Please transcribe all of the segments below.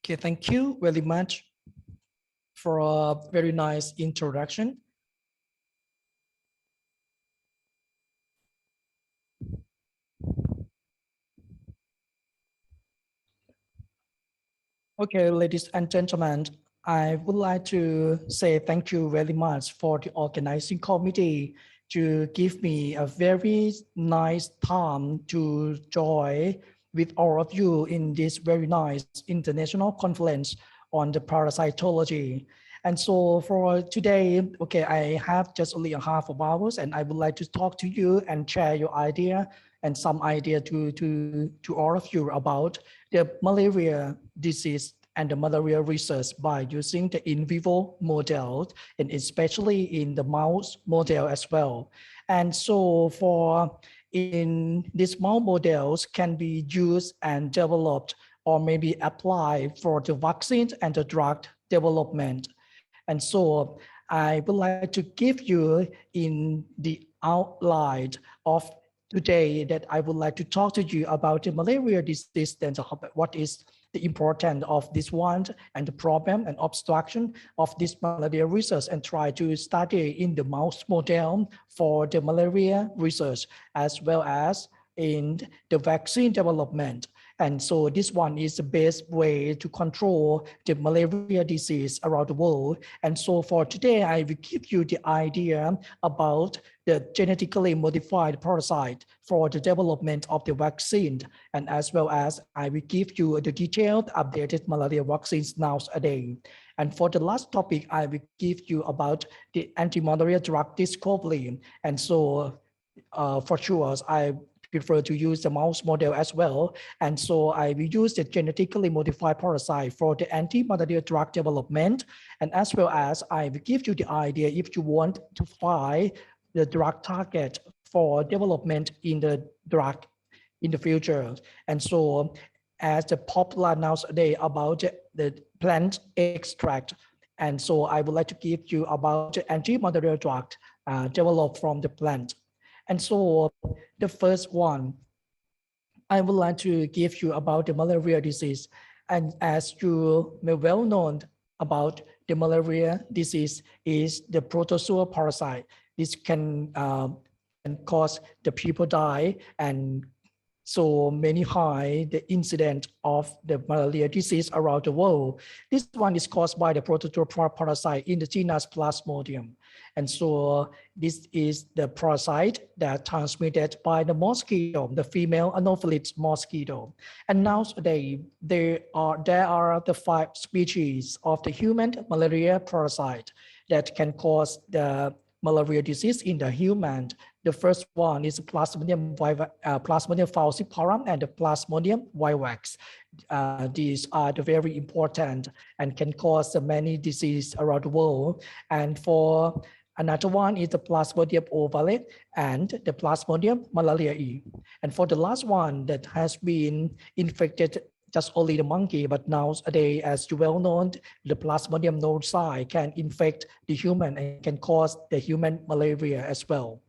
Okay, thank you very much for a very nice introduction. Okay, ladies and gentlemen, I would like to say thank you very much for the organizing committee to give me a very nice time to join with all of you in this very nice international conference on the parasitology. And so for today, okay, I have just only a half of hours and I would like to talk to you and share your idea and some idea to all of you about the malaria disease and the malaria research by using the in vivo model and especially in the mouse model as well. And so for in these mouse models can be used and developed or maybe applied for the vaccine and the drug development. And so I would like to give you in the outline of today that I would like to talk to you about the malaria disease and what is the importance of this one and the problem and obstruction of this malaria research and try to study in the mouse model for the malaria research as well as in the vaccine development. And so this one is the best way to control the malaria disease around the world. And so for today, I will give you the idea about the genetically modified parasite for the development of the vaccine. And as well as I will give you the detailed updated malaria vaccines nowadays. And for the last topic, I will give you about the anti-malaria drug discovery. And so for sure, I prefer to use the mouse model as well. And so I will use the genetically modified parasite for the anti-malaria drug development. And as well as I will give you the idea if you want to find the drug target for development in the drug in the future. And so as the popular nowadays about the plant extract. And so I would like to give you about the anti-malaria drug developed from the plant. And so the first one, I would like to give you about the malaria disease. And as you may well know about the malaria disease is the protozoa parasite. This can cause the people die and so many high the incident of the malaria disease around the world. This one is caused by the protozoa parasite in the genus Plasmodium. And so this is the parasite that transmitted by the mosquito, the female Anopheles mosquito. And nowadays there are the 5 species of the human malaria parasite that can cause the malaria disease in the human. The first one is Plasmodium falciparum and the Plasmodium vivax. These are the very important and can cause many diseases around the world. And for another one is the Plasmodium ovale and the Plasmodium malariae. And for the last one that has been infected just only the monkey, but nowadays, as you well know, the Plasmodium nodosi can infect the human and can cause the human malaria as well.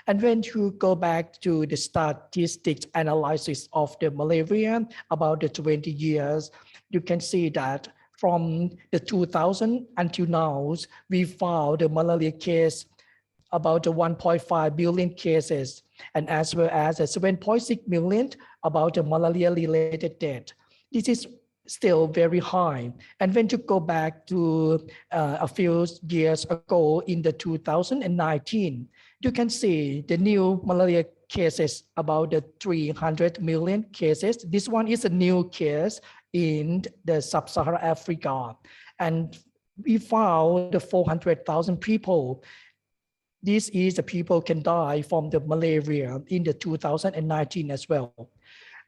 And when you go back to the statistics analysis of the malaria about the 20 years, you can see that from the 2000 until now, we found the malaria case about the 1.5 billion cases, and as well as 7.6 million about the malaria-related death. This is still very high. And when you go back to a few years ago in the 2019, you can see the new malaria cases about the 300 million cases. This one is a new case in the sub-Saharan Africa. And we found the 400,000 people. This is the people can die from the malaria in the 2019 as well.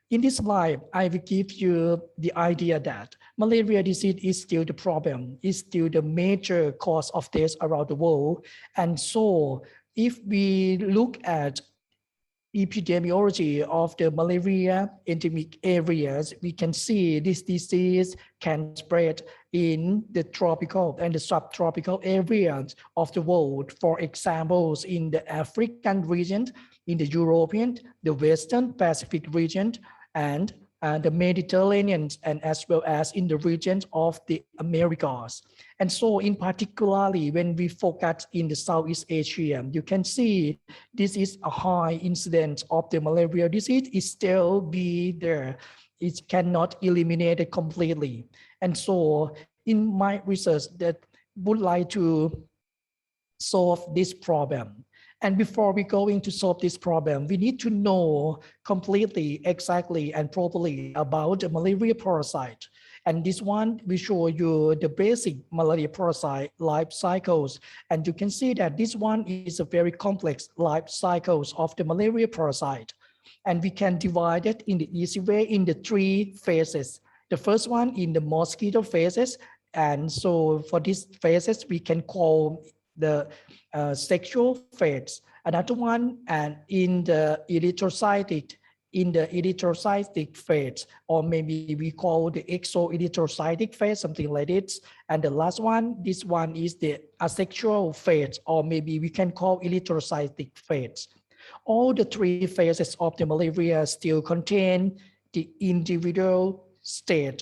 In this slide, I will give you the idea that malaria disease is still the problem, is still the major cause of death around the world. And so if we look at epidemiology of the malaria endemic areas, we can see this disease can spread in the tropical and the subtropical areas of the world. For examples, in the African region, in the European, the Western Pacific region, and the Mediterranean, and as well as in the regions of the Americas. And so in particularly, when we focus in the Southeast Asia, you can see this is a high incidence of the malaria disease. It still be there. It cannot eliminate it completely. And so in my research that would like to solve this problem. And before we go into solve this problem, we need to know completely, exactly, and properly about the malaria parasite. And this one, we show you the basic malaria parasite life cycles. And you can see that this one is a very complex life cycles of the malaria parasite. And we can divide it in the easy way in the 3 phases. The first one in the mosquito phases. And so for these phases, we can call the sexual phase. Another one, and in the erythrocytic phase, or maybe we call the exoerythrocytic phase, something like this. And the last one, this one is the asexual phase, or maybe we can call erythrocytic phase. All the 3 phases of the malaria still contain the individual state.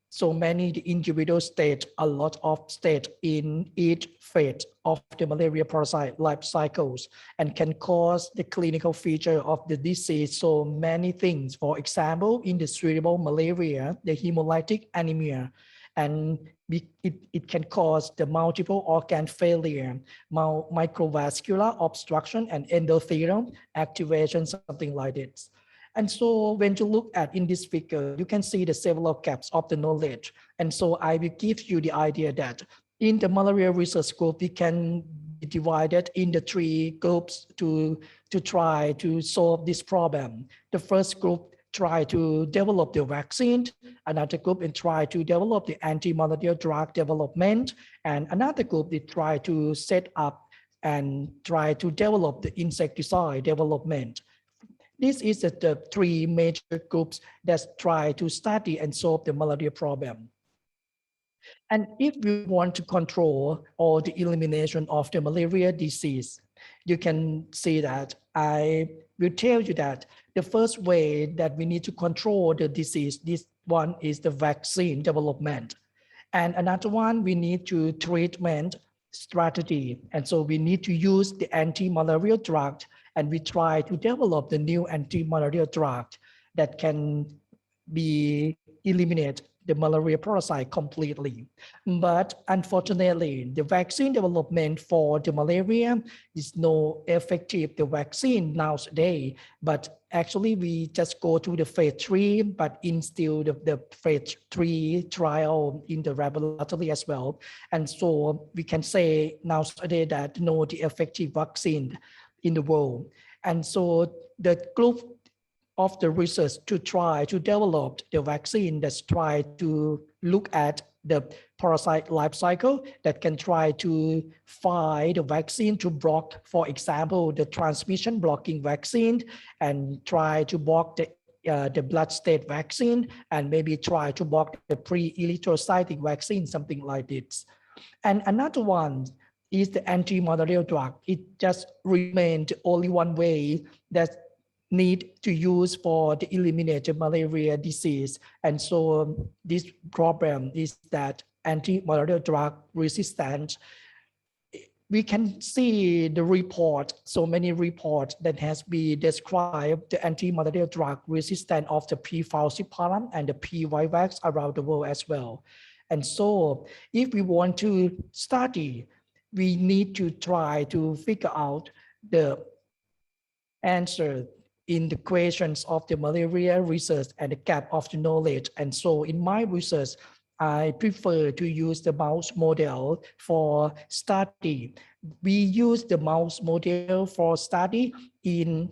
So many individual states, a lot of states in each phase of the malaria parasite life cycles, and can cause the clinical feature of the disease. So many things, for example, in the cerebral malaria, the hemolytic anemia, and it can cause the multiple organ failure, microvascular obstruction, and endothelial activation, something like this. And so when you look at in this figure, you can see the several gaps of the knowledge. And so I will give you the idea that in the malaria research group, we can be divided in the 3 groups to try to solve this problem. The first group try to develop the vaccine, another group and try to develop the anti-malarial drug development, and another group they try to set up and try to develop the insecticide development. This is the 3 major groups that try to study and solve the malaria problem. And if we want to control or the elimination of the malaria disease, you can see that I will tell you that the first way that we need to control the disease, this one is the vaccine development. And another one, we need to treatment strategy. And so we need to use the anti-malarial drug, and we try to develop the new anti-malarial drug that can be eliminate the malaria parasite completely. But unfortunately, the vaccine development for the malaria is no effective the vaccine nowadays. But actually, we just go to the phase 3, but in still the phase 3 trial in the laboratory as well. And so we can say nowadays that no the effective vaccine in the world. And so the group of the research to try to develop the vaccine that's try to look at the parasite life cycle that can try to find the vaccine to block, for example, the transmission blocking vaccine, and try to block the blood state vaccine, and maybe try to block the pre-erythrocytic vaccine, something like this. And another one is the anti-malarial drug. It just remains the only one way that need to use for the eliminate malaria disease. And so this problem is that anti-malarial drug resistance. We can see the report, so many reports that has been described the anti-malarial drug resistance of the P. falciparum and the P. vivax around the world as well. And so if we want to study, we need to try to figure out the answer in the questions of the malaria research and the gap of the knowledge. And so in my research, I prefer to use the mouse model for study. We use the mouse model for study in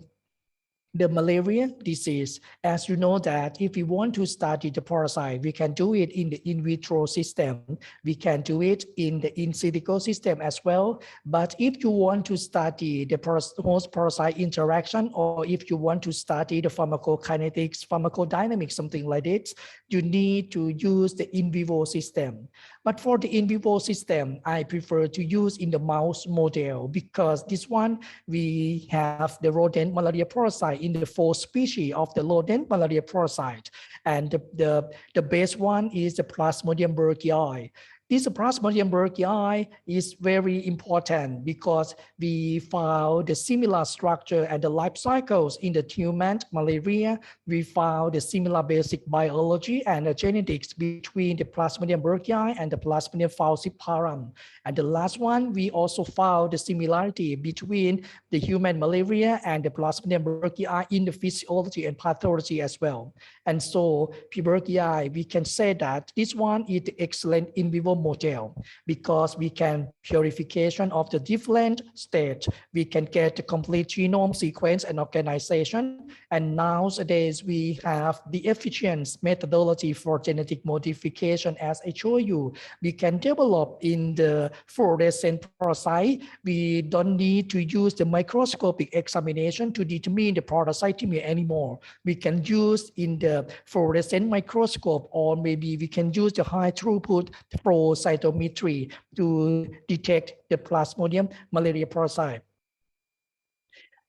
the malaria disease. As you know that if we want to study the parasite, we can do it in the in vitro system. We can do it in the in silico system as well. But if you want to study the host-parasite interaction, or if you want to study the pharmacokinetics, pharmacodynamics, something like this, you need to use the in vivo system. But for the in vivo system, I prefer to use in the mouse model because this one, we have the rodent malaria parasite in the 4 species of the rodent malaria parasite. And the best one is the Plasmodium berghei. This Plasmodium berghei is very important because we found the similar structure and the life cycles in the human malaria. We found the similar basic biology and the genetics between the Plasmodium berghei and the Plasmodium falciparum. And the last one, we also found the similarity between the human malaria and the Plasmodium berghei in the physiology and pathology as well. And so berghei, we can say that this one is the excellent in vivo model because we can purification of the different stage. We can get the complete genome sequence and organization. And nowadays we have the efficient methodology for genetic modification. As I show you, we can develop in the fluorescent parasite. We don't need to use the microscopic examination to determine the parasitemia anymore. We can use in the fluorescent microscope, or maybe we can use the high throughput flow cytometry to detect the Plasmodium malaria parasite.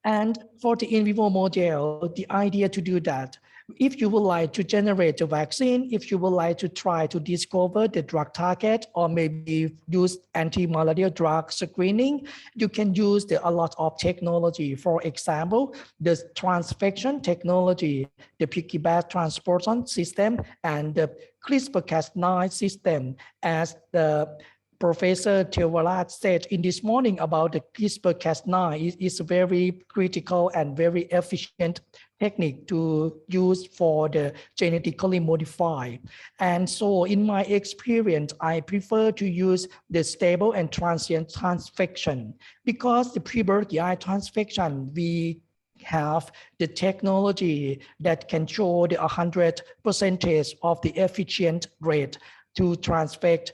And for the in vivo model, the idea to do that, if you would like to generate a vaccine, if you would like to try to discover the drug target, or maybe use anti-malarial drug screening, you can use a lot of technology. For example, the transfection technology, the piggyback transportation system, and the CRISPR-Cas9 system, as the Professor Voravuth said in this morning about the CRISPR-Cas9 is a very critical and very efficient technique to use for the genetically modified. And so in my experience, I prefer to use the stable and transient transfection because the pre-Berghei transfection, we have the technology that can show the 100% of the efficient rate to transfect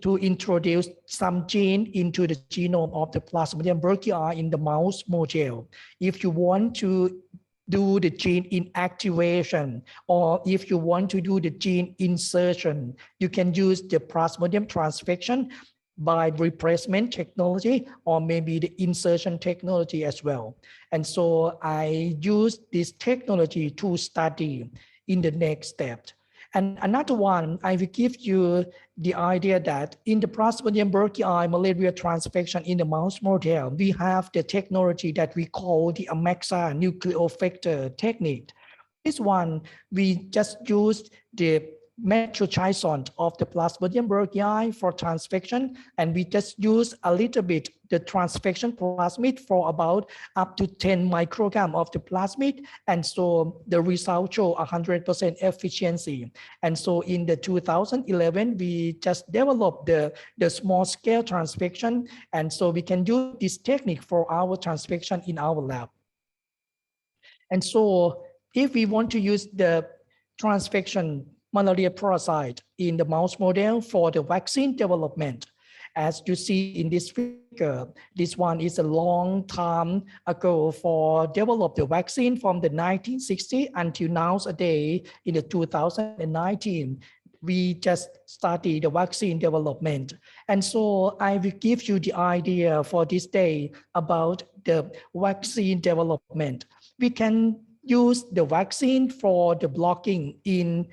to introduce some gene into the genome of the Plasmodium berghei in the mouse model. If you want to do the gene inactivation, or if you want to do the gene insertion, you can use the Plasmodium transfection by replacement technology, or maybe the insertion technology as well. And so I use this technology to study in the next step. And another one, I will give you the idea that in the Plasmodium berghei malaria transfection in the mouse model, we have the technology that we call the AMEXA nucleofector technique. This one, we just used the metrotrypsin of the Plasmodium berghei for transfection, and we just use a little bit the transfection plasmid for about up to 10 microgram of the plasmid, and so the result show 100% efficiency. And so in the 2011, we just developed the small scale transfection, and so we can use this technique for our transfection in our lab. And so if we want to use the transfection malaria parasite in the mouse model for the vaccine development, as you see in this figure, this one is a long time ago for develop the vaccine from the 1960 until nowadays in the 2019. We just study the vaccine development. And so I will give you the idea for this day about the vaccine development. We can use the vaccine for the blocking in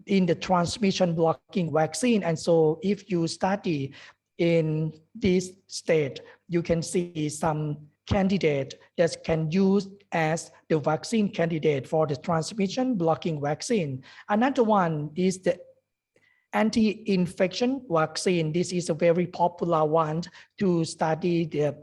the transmission blocking vaccine. And so if you study in this state, you can see some candidate that can use as the vaccine candidate for the transmission blocking vaccine. Another one is the anti-infection vaccine. This is a very popular one to study the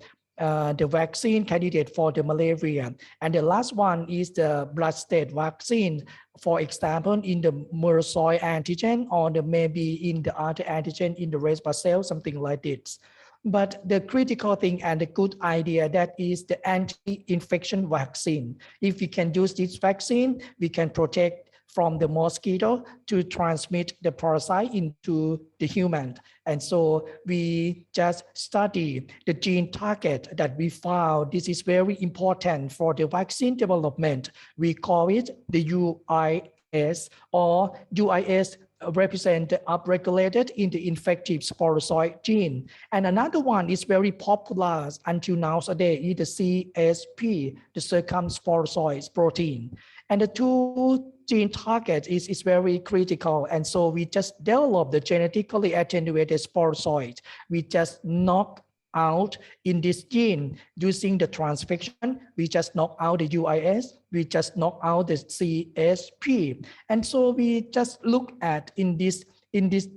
vaccine candidate for the malaria. And the last one is the blood state vaccine, for example, in the MRSA antigen, or maybe in the other antigen in the red blood cell, something like this. But the critical thing and the good idea, that is the anti-infection vaccine. If we can use this vaccine, we can protect from the mosquito to transmit the parasite into the human. And so we just study the gene target that we found. This is very important for the vaccine development. We call it the UIS or UIS represent the upregulated in the infective sporozoid gene. And another one is very popular until nowadays is the CSP, the circumsporozoid protein. And the two gene target is very critical. And so we just develop the genetically attenuated sporozoid. We just knock out in this gene using the transfection. We just knock out the UIS, we just knock out the CSP. And so we just look at in this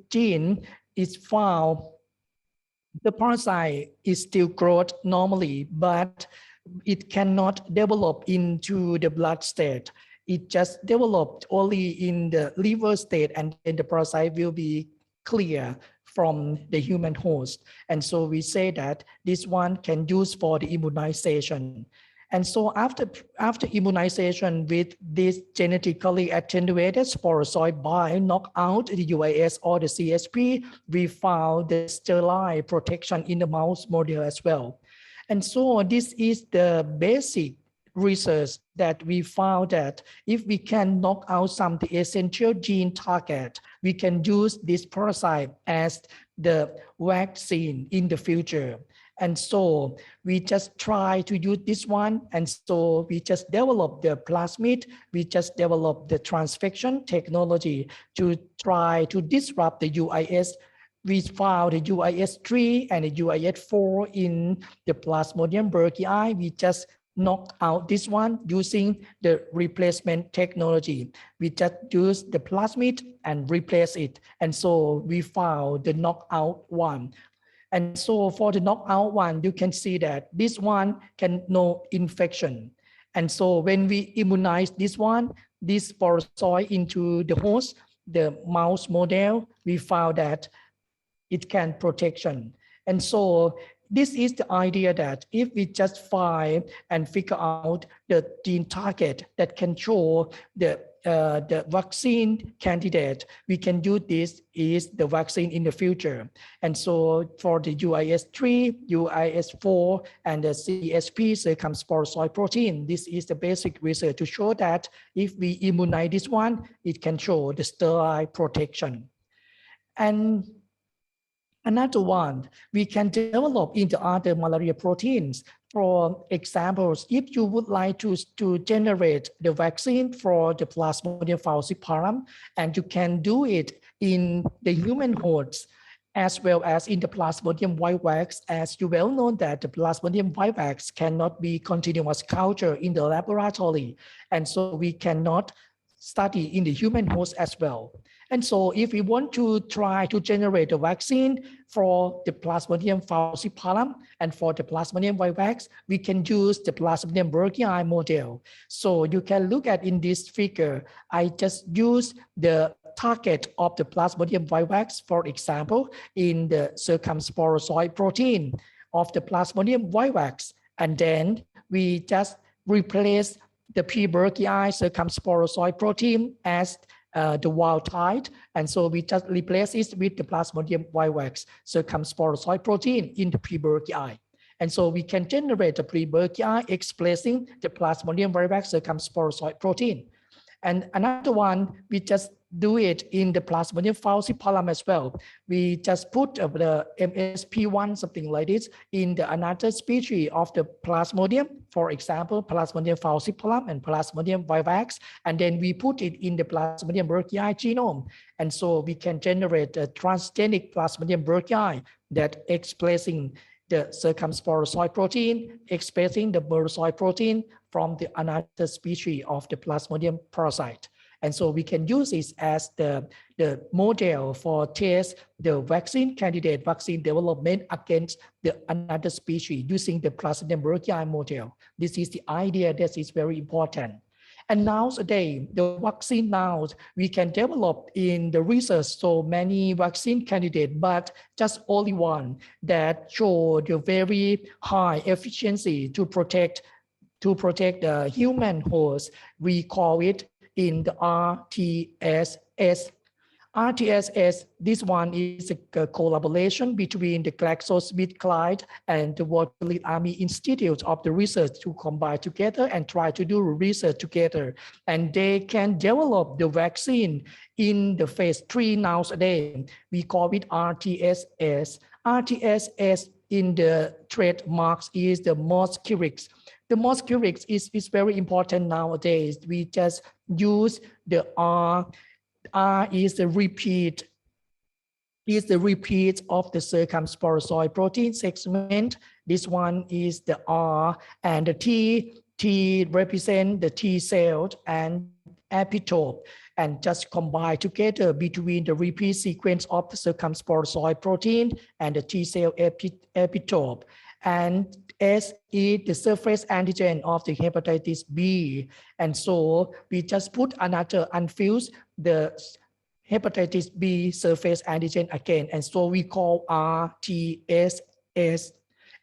gene is found the parasite is still growth normally, but it cannot develop into the blood state. It just developed only in the liver state, and then the parasite will be clear from the human host. And so we say that this one can use for the immunization. And so after immunization with this genetically attenuated sporozoid by knock out the UAS or the CSP, we found the sterile protection in the mouse model as well. And so this is the basic research that we found that if we can knock out some of the essential gene target, we can use this parasite as the vaccine in the future. And so we just try to use this one. And so we just develop the plasmid, we just develop the transfection technology to try to disrupt the UIS. We found the UIS3 and the UIS4 in the Plasmodium berghei. We just knock out this one using the replacement technology. We just use the plasmid and replace it. And so we found the knockout one. And so for the knockout one, you can see that this one can no infection. And so when we immunize this one, this sporozoid into the host, the mouse model, we found that it can protection. And so this is the idea that if we just find and figure out the gene target that can show the vaccine candidate, we can do this is the vaccine in the future. And so for the UIS3, UIS4, and the CSP, circumsporozoid protein, this is the basic research to show that if we immunize this one, it can show the sterile protection. And another one, we can develop into other malaria proteins. For examples, if you would like to generate the vaccine for the Plasmodium falciparum, and you can do it in the human hosts, as well as in the Plasmodium vivax, as you well know that the Plasmodium vivax cannot be continuous culture in the laboratory. And so we cannot study in the human host as well. And so if we want to try to generate a vaccine for the Plasmodium falciparum and for the Plasmodium vivax, we can use the Plasmodium berghei model. So you can look at in this figure, I just use the target of the Plasmodium vivax, for example, in the circumsporozoid protein of the Plasmodium vivax. And then we just replace the P-berghei circumsporozoid protein as the wild type, and so we just replace it with the Plasmodium vivax circumsporozoid protein in the P-berghei. And so we can generate the P-berghei expressing the Plasmodium vivax circumsporozoid protein. And another one, we just do it in the Plasmodium falciparum as well. We just put the MSP1, something like this, in the another species of the Plasmodium, for example, Plasmodium falciparum and Plasmodium vivax, and then we put it in the Plasmodium berghei genome. And so we can generate a transgenic Plasmodium berghei that expressing the circumsporozoid protein, expressing the berghei protein from the another species of the Plasmodium parasite. And so we can use this as the model for test the vaccine candidate, vaccine development against the another species using the Plasmodium berghei model. This is the idea that is very important. And nowadays, the vaccine now, we can develop in the research so many vaccine candidates, but just only one that show the very high efficiency to protect the human host. We call it in the RTSS. RTSS, this one is a collaboration between the GlaxoSmithKline and the Walter Army Institute of the research to combine together and try to do research together. And they can develop the vaccine in the phase 3 nowadays. We call it RTSS. RTSS in the trademarks is the MOSQUIRIX. The MOSQUIRIX is very important nowadays. We just use the R. R is the repeat of the circumsporozoid protein segment. This one is the R, and the T represent the T cell and epitope, and just combine together between the repeat sequence of the circumsporozoid protein and the T cell epitope. And S is the surface antigen of the hepatitis B. And so we just put another unfused the hepatitis B surface antigen again. And so we call RTSS.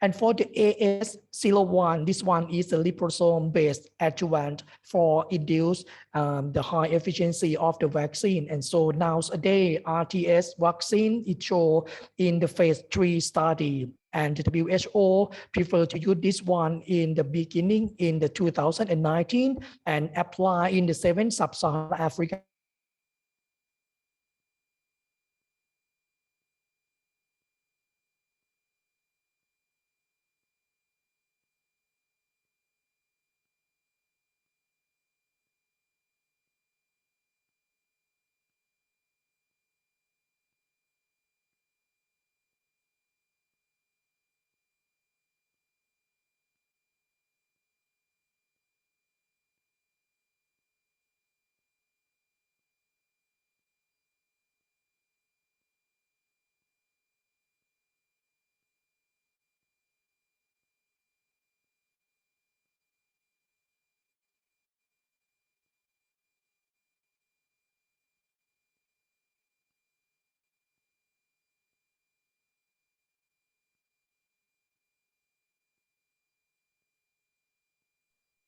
And for the AS01, this one is the liposome-based adjuvant for induce the high efficiency of the vaccine. And so nowadays, RTS vaccine is shown in the phase 3 study. And the WHO prefer to use this one in the beginning in the 2019 and apply in the 7 sub-Saharan Africa.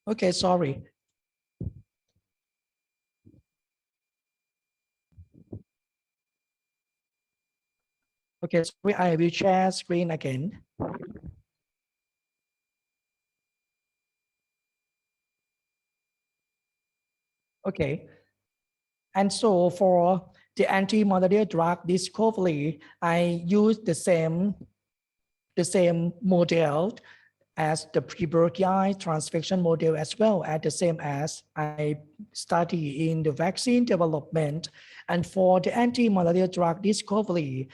Okay, sorry. Okay, sorry, I will share screen again. Okay. And so for the anti-malaria drug discovery, I use the same model as the BERGHEI transfection model as well, as the same as I study in the vaccine development. And for the anti-malaria drug discovery,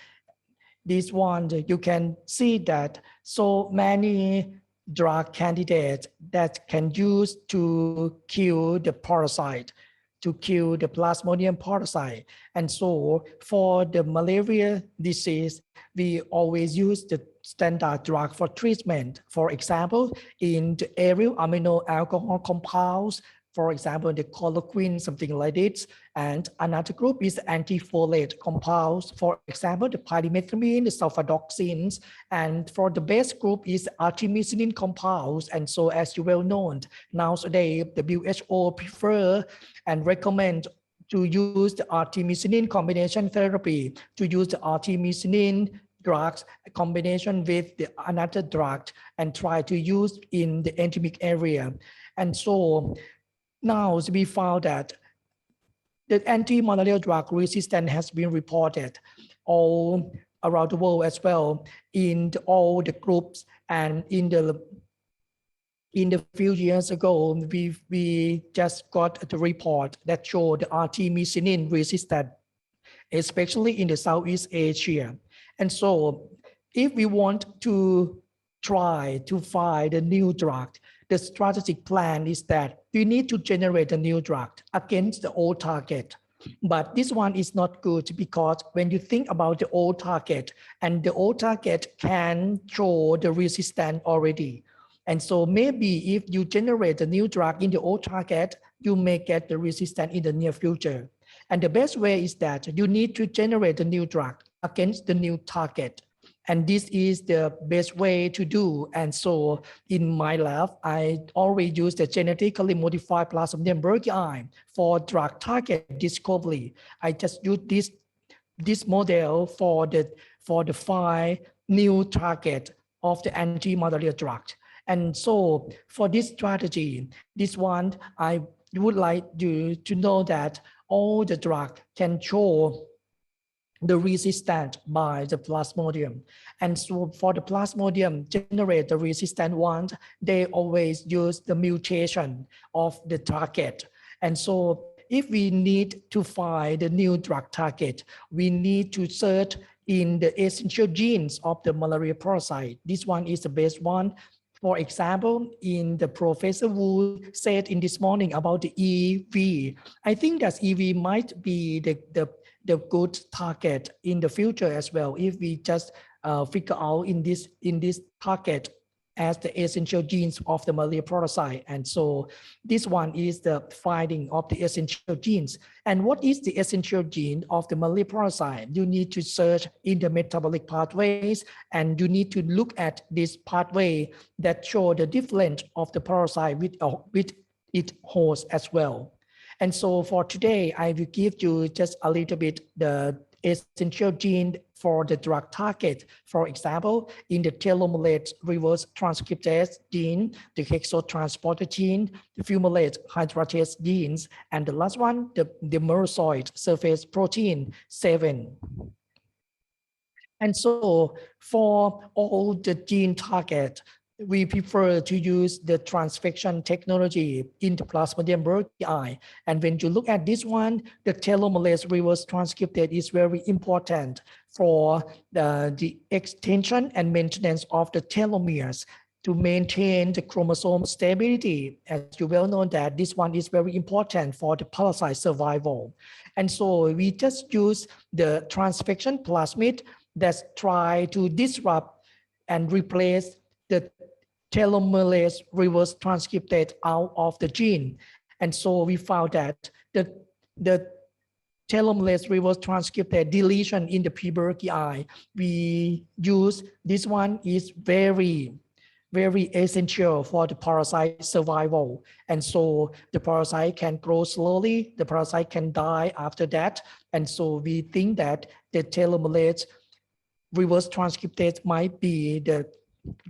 this one, you can see that so many drug candidates that can use to kill the parasite, to kill the Plasmodium parasite. And so for the malaria disease, we always use the standard drug for treatment. For example, in the aryl amino alcohol compounds, for example, the chloroquine, something like this. And another group is antifolate compounds, for example, the pyrimethamine, the sulfadoxines. And for the best group is artemisinin compounds. And so as you well know, nowadays the WHO prefer and recommend to use the artemisinin combination therapy, to use the artemisinin drugs combination with the another drug and try to use in the endemic area. And so now we found that the anti-malarial drug resistance has been reported all around the world as well in all the groups. And in the few years ago, we just got the report that showed the artemisinin resistance, especially in the Southeast Asia. And so if we want to try to find a new drug, the strategic plan is that we need to generate a new drug against the old target. But this one is not good because when you think about the old target, and the old target can show the resistance already. And so maybe if you generate a new drug in the old target, you may get the resistance in the near future. And the best way is that you need to generate a new drug against the new target. And this is the best way to do. And so in my lab, I already use the genetically modified Plasmodium BERGHEI for drug target discovery. I just use this this model for the 5 new target of the anti-malaria drug. And so for this strategy, this one, I would like you to know that all the drug can show the resistance by the plasmodium. And so for the plasmodium generate the resistant ones, they always use the mutation of the target. And so if we need to find the new drug target, we need to search in the essential genes of the malaria parasite. This one is the best one. For example, in the Professor Wu said in this morning about the EV, I think that EV might be the good target in the future as well, if we just figure out in this target as the essential genes of the malaria parasite. And so this one is the finding of the essential genes. And what is the essential gene of the malaria parasite? You need to search in the metabolic pathways, and you need to look at this pathway that show the difference of the parasite with its host as well. And so for today, I will give you just a little bit the essential gene for the drug target. For example, in the telomerase reverse transcriptase gene, the hexotransporter gene, the fumarate hydratase genes, and the last one, the merozoite surface protein 7. And so for all the gene target, we prefer to use the transfection technology in the Plasmodium berghei. And when you look at this one, the telomerase reverse transcriptase is very important for the extension and maintenance of the telomeres to maintain the chromosome stability. As you well know that this one is very important for the parasite survival. And so we just use the transfection plasmid that try to disrupt and replace the telomerase reverse transcriptase out of the gene. And so we found that the telomerase reverse transcriptase deletion in the P. berghei, we use this one is very essential for the parasite survival. And so the parasite can grow slowly, the parasite can die after that. And so we think that the telomerase reverse transcriptase might be the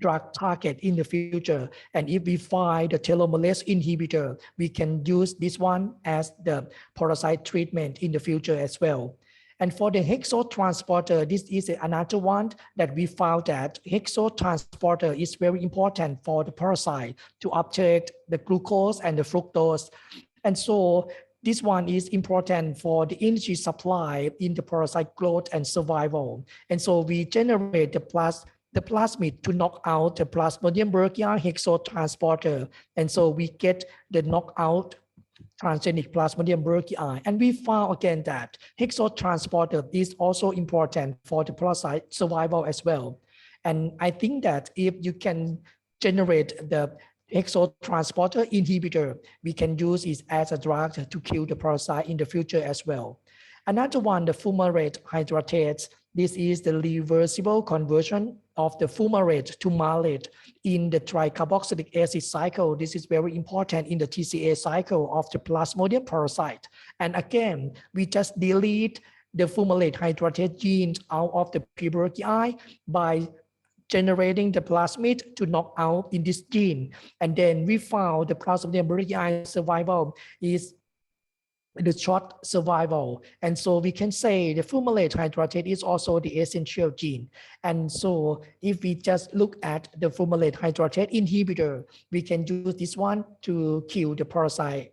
drug target in the future. And if we find the telomerase inhibitor, we can use this one as the parasite treatment in the future as well. And for the hexotransporter, this is another one that we found that hexotransporter is very important for the parasite to uptake the glucose and the fructose. And so this one is important for the energy supply in the parasite growth and survival. And so we generate the plasmid to knock out the Plasmodium berghei hexotransporter. And so we get the knockout transgenic Plasmodium berghei. And we found again that hexotransporter is also important for the parasite survival as well. And I think that if you can generate the hexotransporter inhibitor, we can use it as a drug to kill the parasite in the future as well. Another one, the fumarate hydratase. This is the reversible conversion of the fumarate to malate in the tricarboxylic acid cycle. This is very important in the TCA cycle of the Plasmodium parasite. And again, we just delete the fumarate hydratase genes out of the P. berghei by generating the plasmid to knock out in this gene. And then we found the Plasmodium berghei survival is the short survival. And so we can say the fumarate hydratase is also the essential gene. And so if we just look at the fumarate hydratase inhibitor, we can use this one to kill the parasite.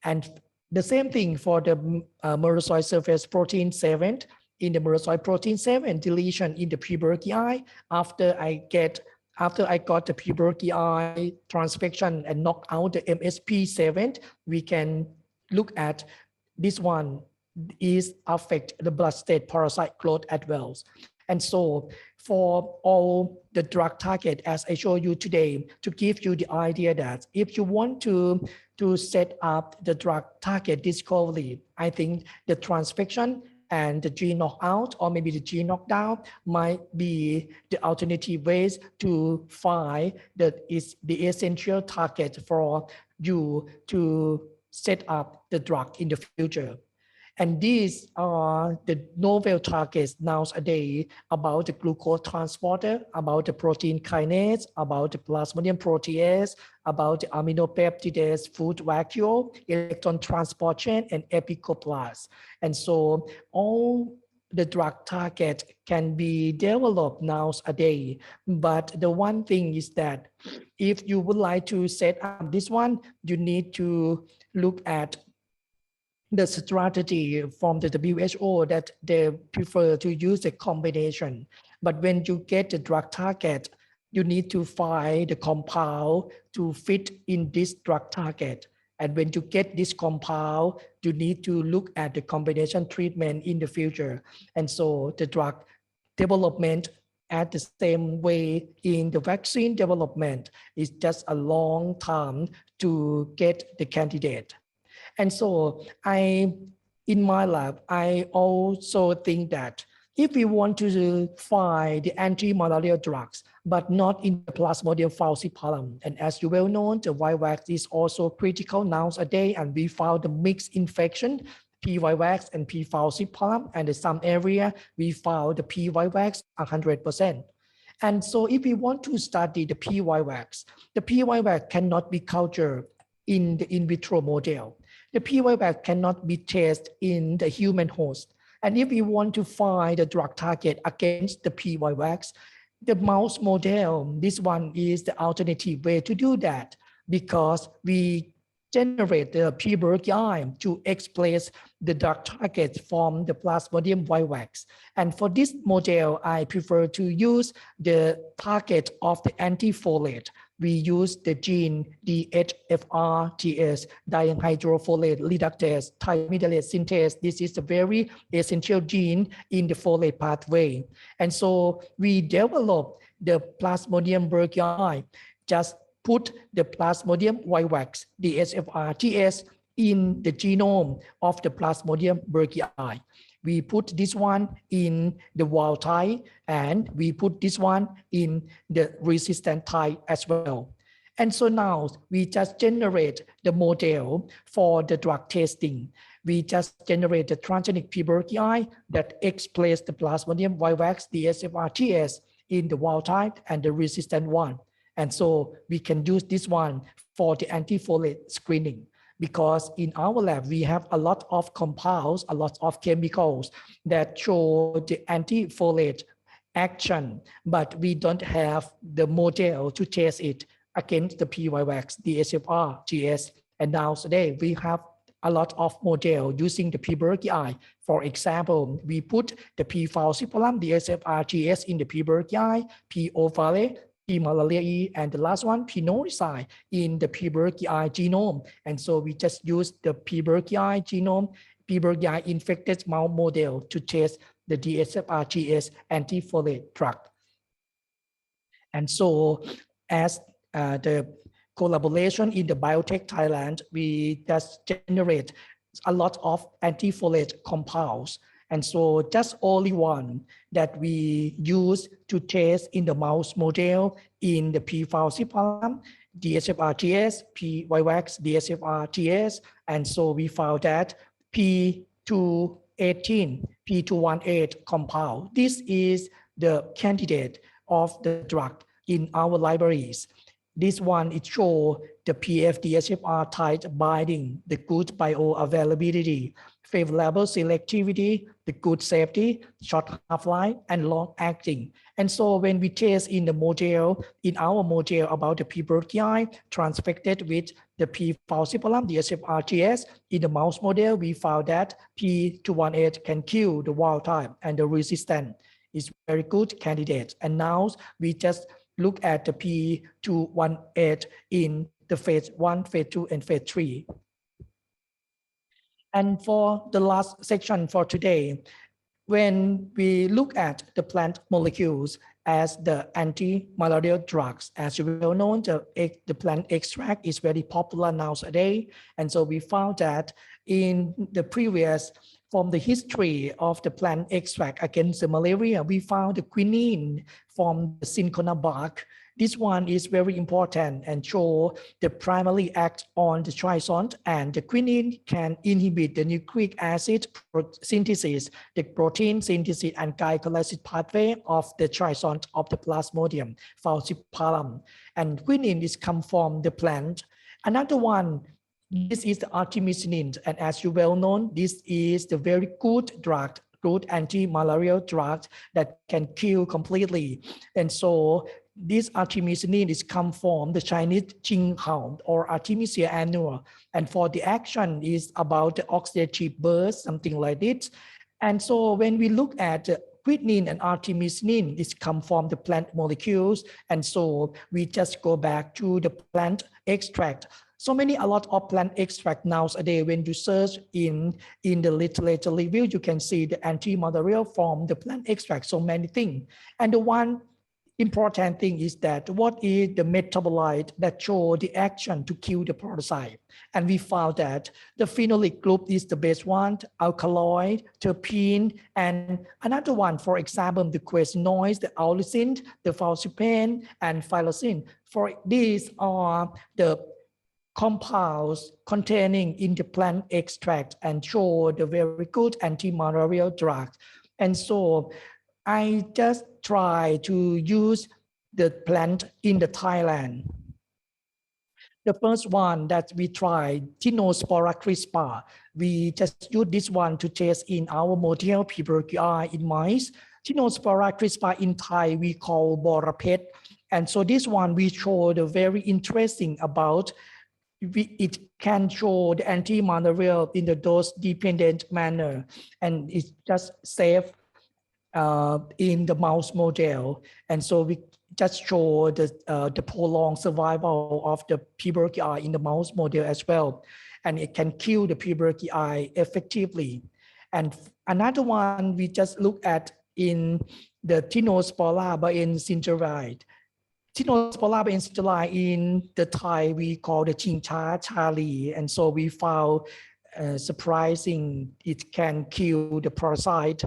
And the same thing for the merozoite surface protein 7. In the merozoite protein 7 deletion in the P. berghei, after I got the P. berghei transfection and knock out the MSP7, we can look at this one is affect the blood state parasite growth as well. And so for all the drug target, as I show you today, to give you the idea that if you want to set up the drug target discovery, I think the transfection and the gene knockout or maybe the gene knockdown might be the alternative ways to find that is the essential target for you to set up the drug in the future. And these are the novel targets nowadays about the glucose transporter, about the protein kinase, about the plasmodium protease, about the aminopeptidase food vacuole, electron transport chain, and epicoplast. And so all the drug target can be developed nowadays. But the one thing is that if you would like to set up this one, you need to look at the strategy from the WHO that they prefer to use a combination. But when you get the drug target, you need to find the compound to fit in this drug target. And when you get this compound, you need to look at the combination treatment in the future. And so the drug development at the same way in the vaccine development is just a long time to get the candidate. And so in my lab, I also think that if we want to find the anti-malarial drugs, but not in the Plasmodium falciparum, and as you well know, the vivax is also critical nowadays, and we found the mixed infection, P. vivax and P. falciparum, and in some area, we found the P. vivax 100%. And so if we want to study the P. vivax, the P. vivax cannot be cultured in the in vitro model. The P. vivax cannot be tested in the human host. And if we want to find the drug target against the P. vivax, the mouse model, this one is the alternative way to do that, because we generate the P. BERGHEI to express the drug target from the Plasmodium vivax. And for this model, I prefer to use the target of the antifolate. We use the gene DHFR-TS, dihydrofolate reductase thymidylate synthase. This is a very essential gene in the folate pathway. And so we develop the Plasmodium BERGHEI, just put the Plasmodium vivax, DHFR-TS, in the genome of the Plasmodium BERGHEI. We put this one in the wild type, and we put this one in the resistant type as well. And so now we just generate the model for the drug testing. We just generate the transgenic P. BERGHEI that express the Plasmodium vivax, DHFR-TS in the wild type and the resistant one. And so we can use this one for the antifolate screening, because in our lab, we have a lot of compounds, a lot of chemicals that show the antifolate action, but we don't have the model to test it against the P. vivax, DHFR-TS. And now today we have a lot of model using the P. BERGHEI. For example, we put the P. falciparum, DHFR-TS in the P. BERGHEI, P. ovale, P. malariae, and the last one, P. norisci, in the P. BERGHEI genome. And so we just use the P. BERGHEI genome, P. BERGHEI infected mouse model to test the DHFR-TS antifolate drug. And so as the collaboration in the biotech Thailand, we just generate a lot of antifolate compounds. And so just only one that we use to test in the mouse model in the P. falciparum, DHFR-TS, P. vivax, DHFR-TS. And so we found that P218, P218 compound. This is the candidate of the drug in our libraries. This one, it shows the PF-DHFR type binding, the good bioavailability, favorable selectivity, the good safety, short half-life, and long-acting. And so when we test in the model, in our model about the P. BERGHEI transfected with the P. falciparum, DHFR-TS, in the mouse model, we found that P218 can kill the wild type, and the resistant is very good candidate. And now we just look at the P218 in the phase 1, phase 2, and phase 3. And for the last section for today, when we look at the plant molecules as the anti-malarial drugs, as you well know, the plant extract is very popular nowadays. And so we found that in the previous from the history of the plant extract against the malaria, we found the quinine from the cinchona bark. This one is very important and show the primary act on the trisont, and the quinine can inhibit the nucleic acid synthesis, the protein synthesis and glycolysis pathway of the trisont of the Plasmodium falciparum. And quinine is come from the plant. Another one, this is the artemisinin, and as you well know, this is the very good drug, good anti-malarial drug that can kill completely. And so this artemisinin is come from the Chinese Jinghao or Artemisia annua, and for the action is about the oxidative burst, something like this. And so when we look at quinine and artemisinin, this come from the plant molecules, and so we just go back to the plant extract. So a lot of plant extract nowadays, when you search in the literature review, you can see the anti-malarial from the plant extract, so many things. And the one important thing is that what is the metabolite that show the action to kill the parasite? And we found that the phenolic group is the best one, alkaloid, terpene, and another one, for example, the quinoids, the allicin, the falciparum, and phyllosine. For these are the compounds containing in the plant extract and show the very good anti-malarial drug. And so I just try to use the plant in the Thailand. The first one that we tried, Tinospora crispa, we just use this one to test in our model PBerghei in mice. Tinospora crispa in Thai we call Borapet. And so this one we showed a very interesting about it can show the anti-malarial in the dose-dependent manner, and it's just safe in the mouse model. And so we just show the prolonged survival of the PBerghei in the mouse model as well. And it can kill the PBerghei effectively. And another one we just look at in the Tinospora bioencingeride. Tinospora bioencingeride in the Thai we call the Chingcha Chali, and so we found surprising it can kill the parasite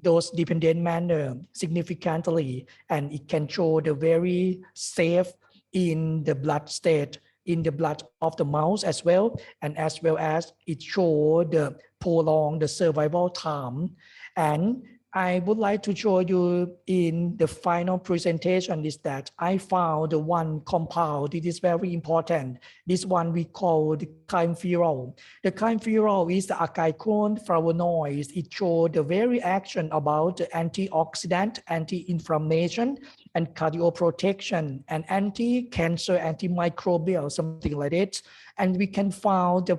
dose-dependent manner significantly, and it can show the very safe in the blood state, in the blood of the mouse as well, and as well as it show the prolong the survival time. And I would like to show you in the final presentation is that I found the one compound. It is very important. This one we call the kaempferol. The kaempferol is the acetylcholine flavonoid. It shows the very action about the antioxidant, anti-inflammation, and cardioprotection, and anti-cancer, antimicrobial, something like that. And we can find the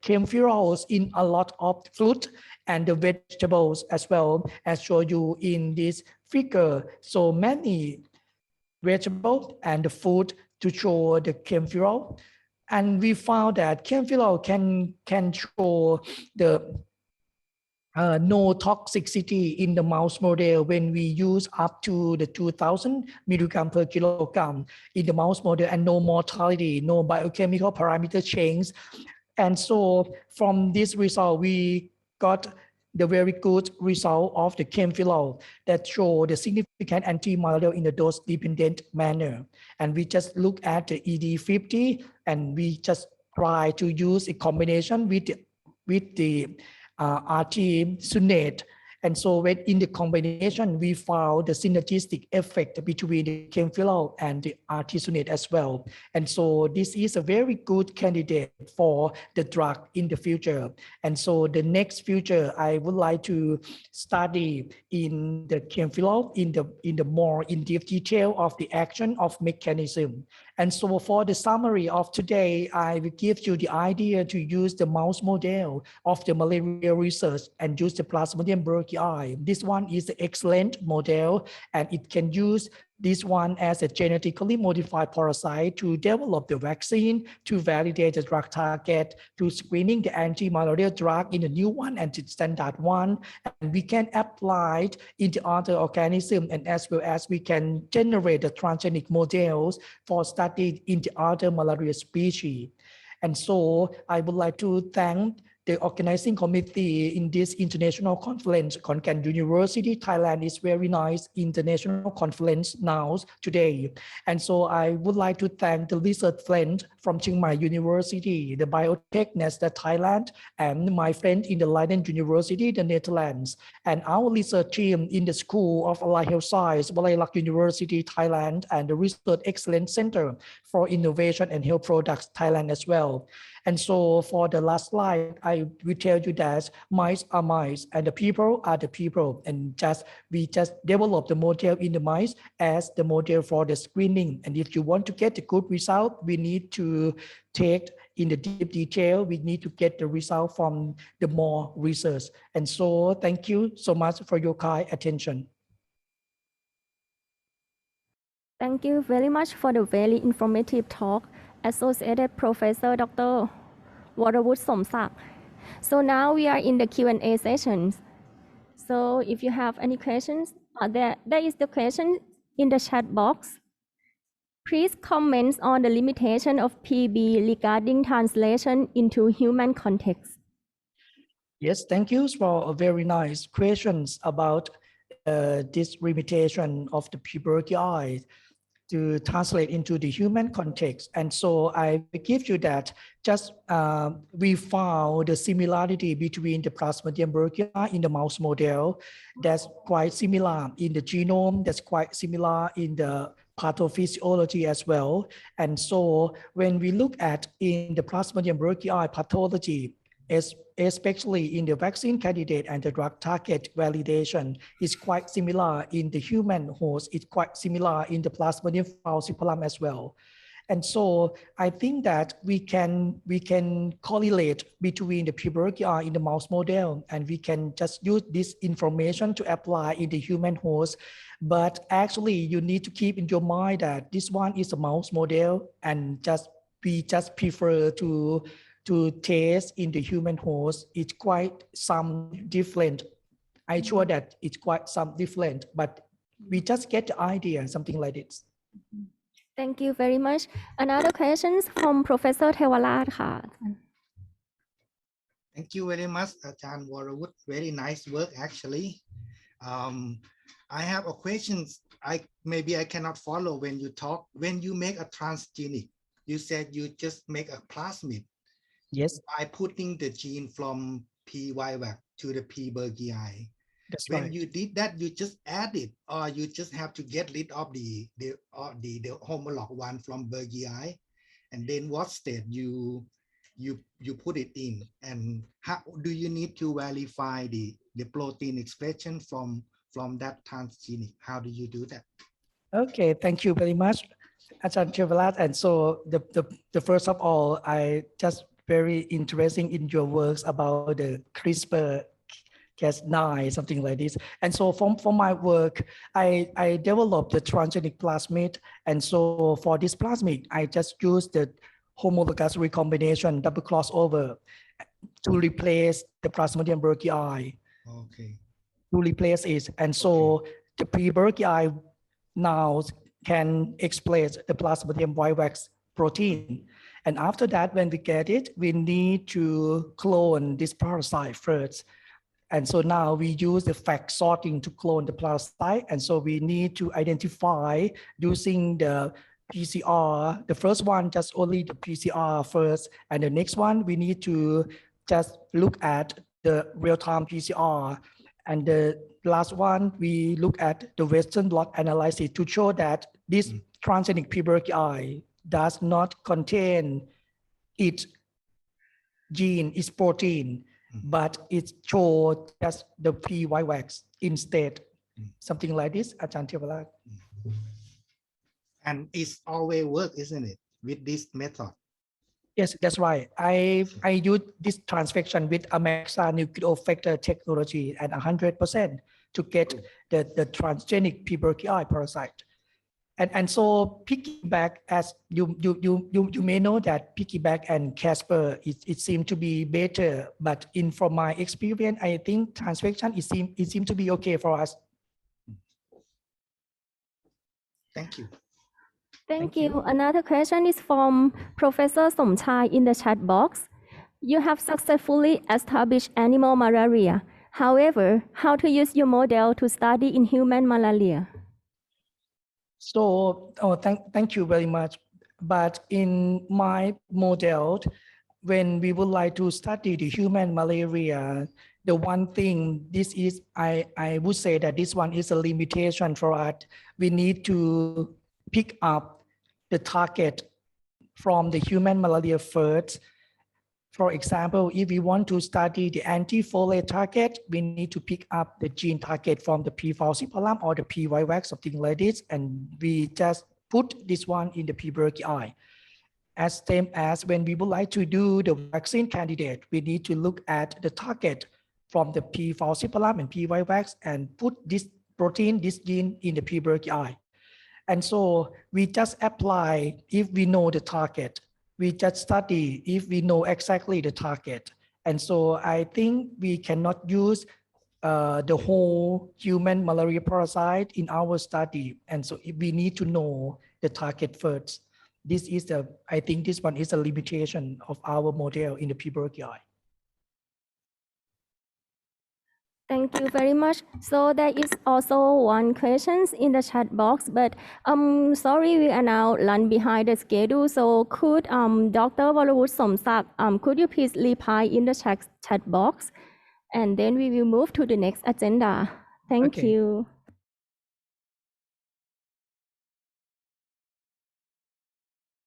kaempferols in a lot of fruit and the vegetables as well, as show you in this figure. So many vegetables and the food to show the kaempferol. And we found that kaempferol can show the no toxicity in the mouse model when we use up to the 2000 milligram per kilogram in the mouse model, and no mortality, no biochemical parameter change. And so from this result, we got the very good result of the kaempferol that show the significant anti-malarial in the dose-dependent manner. And we just look at the ED50, and we just try to use a combination with the artesunate. And so when in the combination, we found the synergistic effect between the kaempferol and the artesunate as well. And so this is a very good candidate for the drug in the future. And so the next future, I would like to study in the kaempferol in the more in-depth detail of the action of mechanism. And so for the summary of today, I will give you the idea to use the mouse model of the malaria research and use the Plasmodium berghei. This one is an excellent model, and it can use this one as a genetically modified parasite to develop the vaccine, to validate the drug target, to screening the anti-malarial drug in the new one and the standard one. And we can apply it in the other organism, and as well as we can generate the transgenic models for study in the other malaria species. And so I would like to thank the organizing committee in this international conference, Khon University, Thailand is very nice international conference now today. And so I would like to thank the research friend from Chiang Mai University, the Biotech Nesta Thailand, and my friend in the Leiden University, the Netherlands, and our research team in the School of Allied Health Science, Bulailak University, Thailand, and the Research Excellence Center for Innovation and Health Products, Thailand as well. And so for the last slide, I will tell you that mice are mice and the people are the people. And we just develop the model in the mice as the model for the screening. And if you want to get a good result, we need to take in the deep detail, we need to get the result from the more research. And so thank you so much for your kind attention. Thank you very much for the very informative talk, Associated Professor Dr. Voravuth Somsak. So now we are in the Q&A sessions. So if you have any questions, there is the question in the chat box. Please comment on the limitation of PB regarding translation into human context. Yes, thank you for a very nice questions about this limitation of the BERGHEI to translate into the human context. And so I will give you that just we found the similarity between the Plasmodium BERGHEI in the mouse model that's quite similar in the genome, that's quite similar in the pathophysiology as well. And so when we look at in the Plasmodium BERGHEI pathology, especially in the vaccine candidate and the drug target validation, is quite similar in the human host. It's quite similar in the Plasmodium falciparum as well. And so I think that we can correlate between the BERGHEI in the mouse model, and we can just use this information to apply in the human host. But actually, you need to keep in your mind that this one is a mouse model, and we just prefer to test in the human host. It's quite some different. I'm sure that it's quite some different, but we just get the idea, something like this. Thank you very much. Another question from Professor Thewarat. Thank you very much, Ajahn Voravuth. Very nice work, actually. I have a question. Maybe I cannot follow when you talk. When you make a transgenic, you said you just make a plasmid. Yes. By putting the gene from PYVAC to the BERGHEI. That's when right. you did that, you just add it, or you just have to get rid of the homolog one from BERGHEI, and then what state you put it in, and how do you need to verify the protein expression from that transgenic? How do you do that? Okay, thank you very much, Ajahn Thewarat. And so the first of all, I just very interesting in your works about the CRISPR-Cas9, something like this. And so from my work, I developed the transgenic plasmid. And so for this plasmid, I just use the homologous recombination double crossover to replace the Plasmodium BERGHEI. Okay. To replace it. And so the BERGHEI now can express the Plasmodium vivax protein. And after that, when we get it, we need to clone this parasite first. And so now we use the FACS sorting to clone the parasite. And so we need to identify using the PCR, the first one, just only the PCR first. And the next one, we need to just look at the real-time PCR. And the last one, we look at the Western blot analysis to show that this transgenic BERGHEI does not contain its gene, its protein, but it shows just the PYVAX instead. Something like this, Ajahn Thewarat. And it's always work, isn't it, with this method? Yes, that's right. I use this transfection with AMAXA nucleofactor technology at 100% to get the transgenic BERGHEI parasite. And so piggyback, as you may know that piggyback and Casper, it seemed to be better, but from my experience, I think transfection it seemed to be okay for us. Thank you. Thank you. Another question is from Professor Somchai in the chat box. You have successfully established animal malaria. However, how to use your model to study in human malaria? So, thank you very much. But in my model, when we would like to study the human malaria, the one thing this is, I would say that this one is a limitation for us. We need to pick up the target from the human malaria first. For example, if we want to study the anti-folate target, we need to pick up the gene target from the P. falciparum or the P. vivax, something like this, and we just put this one in the P. BERGHEI. As same as when we would like to do the vaccine candidate, we need to look at the target from the P. falciparum and P. vivax and put this protein, this gene in the P. BERGHEI. And so we just apply if we know the target. We just study if we know exactly the target. And so I think we cannot use the whole human malaria parasite in our study. And so we need to know the target first. This is I think this one is a limitation of our model in the P. BERGHEI. Thank you very much. So there is also one question in the chat box, but sorry, we are now run behind the schedule. So could Dr. Voravuth Somsak, could you please reply in the chat box, and then we will move to the next agenda. Thank Okay. you.